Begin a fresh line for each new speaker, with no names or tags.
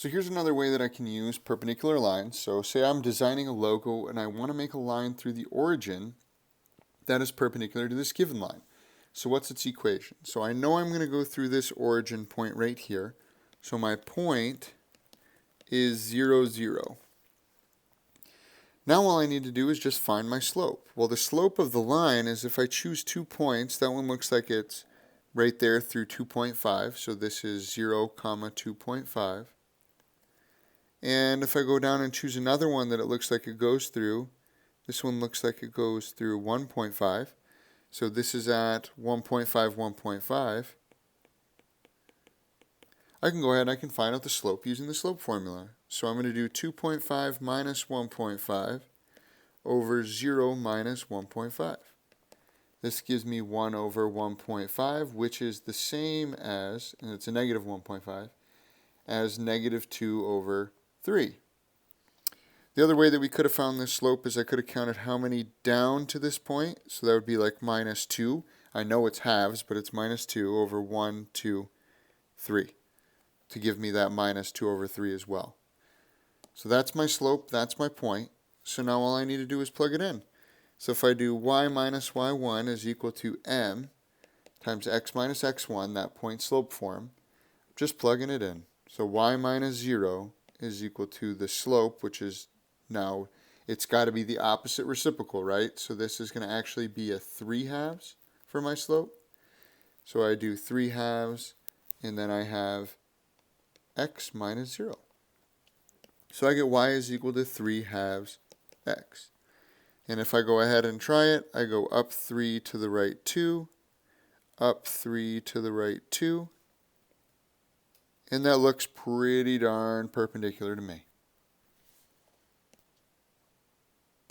So here's another way that I can use perpendicular lines. So say I'm designing a logo and I want to make a line through the origin that is perpendicular to this given line. So what's its equation? So I know I'm going to go through this origin point right here. So my point is 0, 0. Now all I need to do is just find my slope. Well, the slope of the line is, if I choose 2 points, that one looks like it's right there through 2.5. So this is 0, 2.5. And if I go down and choose another one that it looks like it goes through, this one looks like it goes through 1.5. So this is at 1.5, 1.5. I can go ahead and I can find out the slope using the slope formula. So I'm going to do 2.5 minus 1.5 over 0 minus 1.5. This gives me 1 over 1.5, which is the same as, and it's a negative 1.5, as negative 2 over 3. The other way that we could have found this slope is I could have counted how many down to this point. So that would be like minus 2. I know it's halves, but it's minus 2 over 1, 2, 3 to give me that minus 2 over 3 as well. So that's my slope, that's my point. So now all I need to do is plug it in. So if I do y minus y1 is equal to m times x minus x1, that point slope form, just plugging it in. So y minus 0 is equal to the slope, which is now, it's got to be the opposite reciprocal, right? So this is going to actually be a 3 halves for my slope. So I do 3 halves, and then I have x minus 0. So I get y is equal to 3 halves x. And if I go ahead and try it, I go up 3 to the right 2, up 3 to the right 2, and that looks pretty darn perpendicular to me.